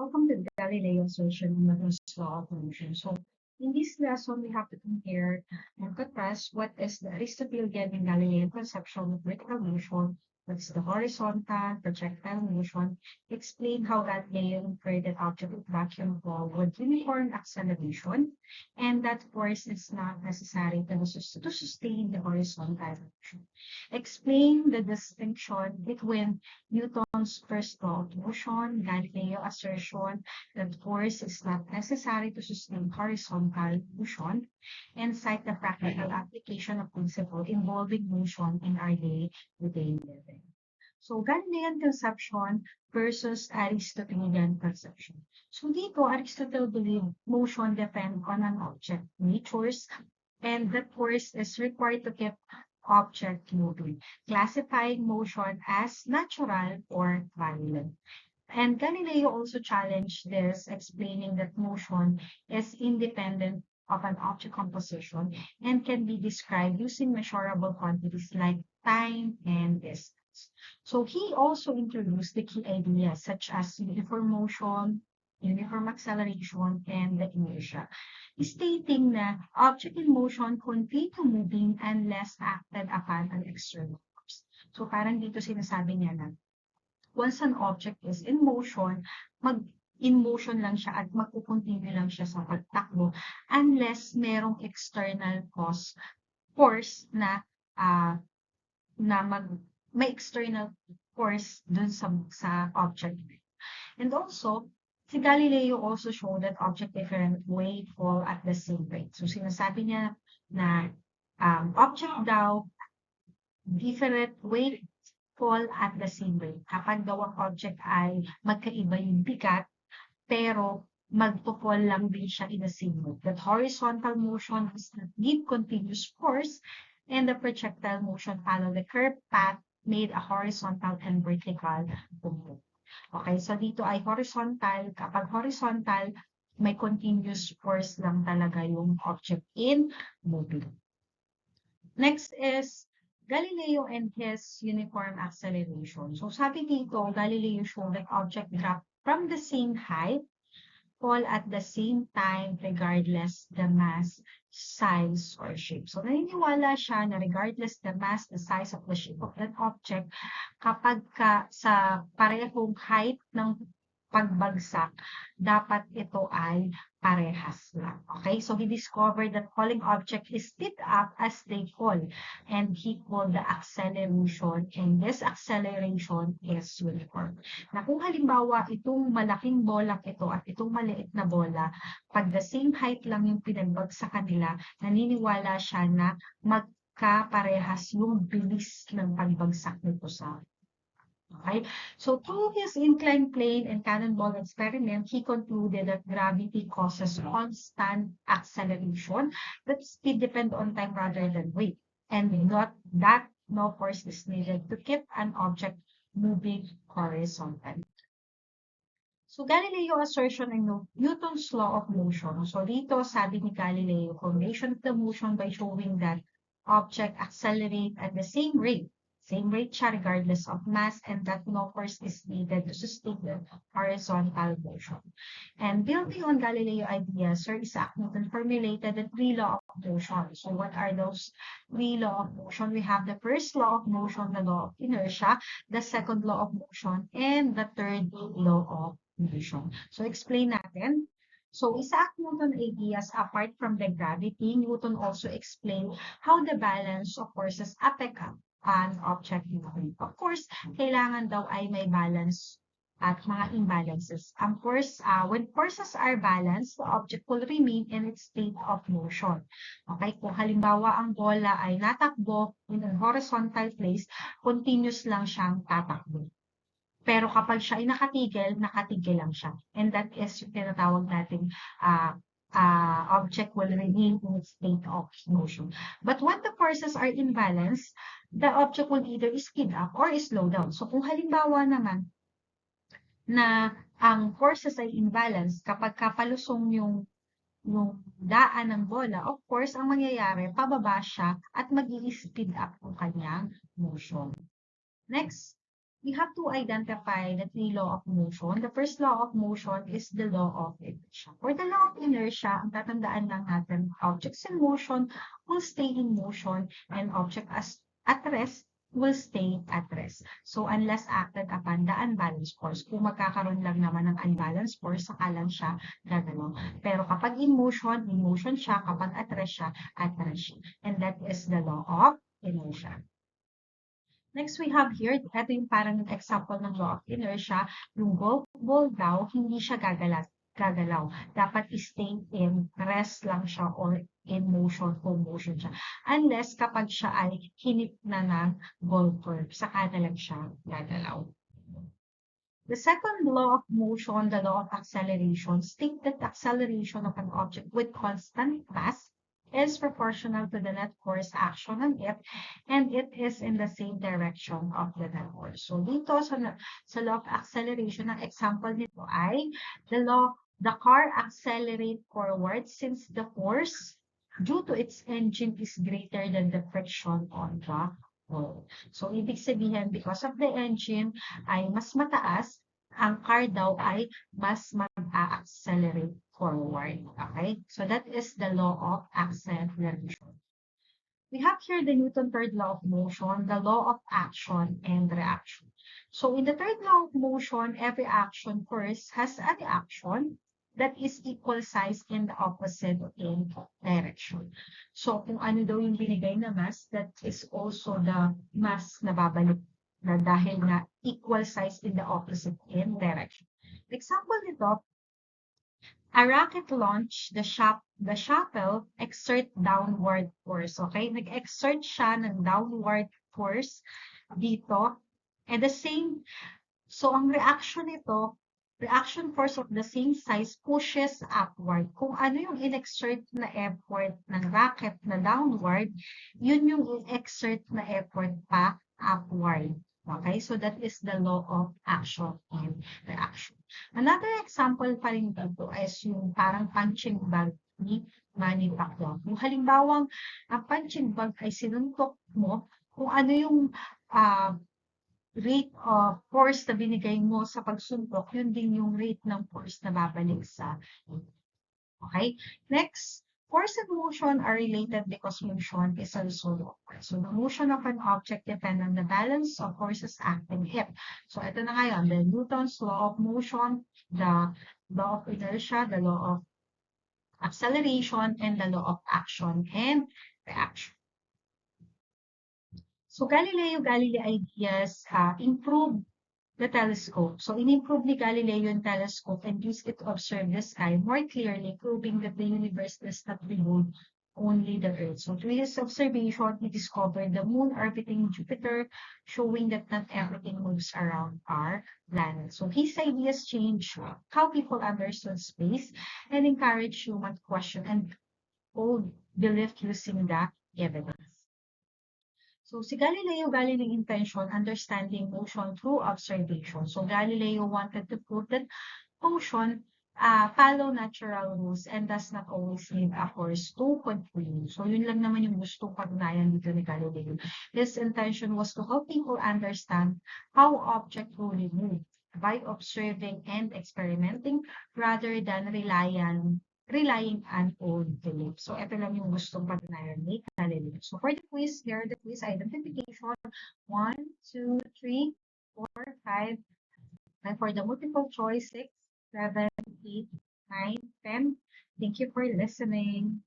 Welcome to Galileo's version of Newton's law of motion. So, in this lesson, we have to compare and contrast what is the Aristotelian and Galilean conception of vertical motion, what's the horizontal, projectile motion, explain how Galileo inferred that object with vacuum wall with uniform acceleration, and that force is not necessary to sustain the horizontal motion. Explain the distinction between Newton's first law of motion, Galileo's assertion that force is not necessary to sustain horizontal motion, and cite the practical application of principle involving motion in our day-to-day living. So, Galilean conception versus Aristotelian conception. So, dito, Aristotle believed motion depends on an object natures, and that force is required to keep object moving, classifying motion as natural or violent. And Galileo also challenged this, explaining that motion is independent of an object composition and can be described using measurable quantities like time and distance. So he also introduced the key ideas such as uniform motion, uniform acceleration, and the inertia, stating na object in motion continue moving unless acted upon an external force. So parang dito sinasabi niya na once an object is in motion, in motion lang siya at magkukontinue lang siya sa pagtakbo unless merong external force na may external force dun sa object. And also, si Galileo also showed that object different weight fall at the same rate. So sinasabi niya na object daw different weight fall at the same rate. Kapag daw ang object ay magkaiba yung bigat, pero magpo-fall lang din siya in the same rate. That horizontal motion does not give continuous force, and the projectile motion follow the curved path made a horizontal and vertical movement. Okay, so dito ay horizontal. Kapag horizontal, may continuous force lang talaga yung object in moving. Next is Galileo and his uniform acceleration. So sabi dito, Galileo showed that object drop from the same height, fall at the same time regardless the mass, size, or shape. So naniniwala siya na regardless the mass, the size of the shape of that object, kapag sa parehong height ng pagbagsak, dapat ito ay parehas lang. Okay? So he discovered that falling object is speed up as they fall, and he called the acceleration, and this acceleration is uniform. Na kung halimbawa itong malaking bola ito at itong maliit na bola, pag the same height lang yung pinagbagsakan nila, naniniwala siya na magkaparehas yung bilis ng pagbagsak nito sa. Okay, so through his inclined plane and cannonball experiment, he concluded that gravity causes constant acceleration, that speed depends on time rather than weight, and not that no force is needed to keep an object moving horizontally. So Galileo's assertion ng Newton's law of motion. So dito sabi ni Galileo, formation of the motion by showing that object accelerate at the same rate siya regardless of mass, and that no force is needed to sustain the horizontal motion. And building on Galileo ideas, Sir Isaac Newton formulated the three laws of motion. So what are those three laws of motion? We have the first law of motion, the law of inertia, the second law of motion, and the third law of motion. So explain natin. So Isaac Newton ideas, apart from the gravity, Newton also explained how the balance of forces affect an object moving. Of course, kailangan daw ay may balance at mga imbalances. Ang force, when forces are balanced, the object will remain in its state of motion. Okay, kung halimbawa ang bola ay natakbo in a horizontal place, continuous lang siyang tatakbo. Pero kapag siya ay nakatigil lang siya. And that is yung tinatawag natin object will remain in its state of motion. But when the forces are in balance, the object will either speed up or slow down. So kung halimbawa naman na ang forces ay in balance, kapag kapalusong yung daan ng bola, of course, ang mangyayari, pababa siya at mag-i-speed up ang kanyang motion. Next, we have to identify the three law of motion. The first law of motion is the law of inertia. For the law of inertia, ang tatandaan lang natin, objects in motion will stay in motion and object at rest will stay at rest. So, unless acted upon the unbalanced force, kung magkakaroon lang naman ng unbalanced force, saka lang siya gagalaw. Pero kapag in motion siya. Kapag at rest siya. And that is the law of inertia. Next, we have here, ito yung parang example ng law of inertia, yung golf ball daw, hindi siya gagalaw. Dapat stay in rest lang siya or in motion, full motion siya. Unless kapag siya ay hinip na ng golfer, saka na lang siya gagalaw. The second law of motion, the law of acceleration, states that the acceleration of an object with constant mass is proportional to the net force action on it, and it is in the same direction of the net force. So dito sa law of acceleration, ang example nito ay the car accelerate forward since the force due to its engine is greater than the friction on the road. So ibig sabihin, because of the engine ay mas mataas, ang car daw ay mas mag-a-accelerate forward. Okay? So that is the law of acceleration. We have here the Newton third law of motion, the law of action and reaction. So in the third law of motion, every action first has a reaction that is equal size in the opposite in direction. So kung ano daw yung binigay na mass, that is also the mass na babalik na dahil nga equal size in the opposite in direction. Example nito, a rocket launch, the shuttle exert downward force. Okay? Nag-exert siya ng downward force dito. And the same, so ang reaction nito, reaction force of the same size pushes upward. Kung ano yung in-exert na effort ng rocket na downward, yun yung in-exert na effort pa upward. Okay, so that is the law of action and reaction. Another example pa rin dito is yung parang punching bag ni Manny Pacquiao. Yung halimbawang ang punching bag ay sinuntok mo, kung ano yung rate of force na binigay mo sa pagsuntok, yun din yung rate ng force na babalik sa. Okay? Next, force and motion are related because motion is also local. So the motion of an object depends on the balance of forces acting it. So ito na ngayon, the Newton's law of motion, the law of inertia, the law of acceleration, and the law of action and reaction. So Galileo Galilei ideas improved the telescope. So in-improve ni Galileo yung telescope and used it to observe the sky more clearly, proving that the universe does not revolve only the Earth. So through his observation, he discovered the moon orbiting Jupiter, showing that not everything moves around our planet. So his ideas changed how people understood space and encouraged human to question and hold belief using the evidence. So si Galileo Galilei intention, understanding motion through observation. So Galileo wanted to prove that motion follow natural rules and does not always need a force to continue. So yun lang naman yung gustong patunayan dito ni Galileo. His intention was to help people understand how objects really move by observing and experimenting rather than relying on old belief. So, ito lang yung gustong patunayan ni Galileo. So, for the quiz, here the quiz identification, 1, 2, 3, 4, 5, and for the multiple choice, 6, 7, 8, 9, 10. Thank you for listening.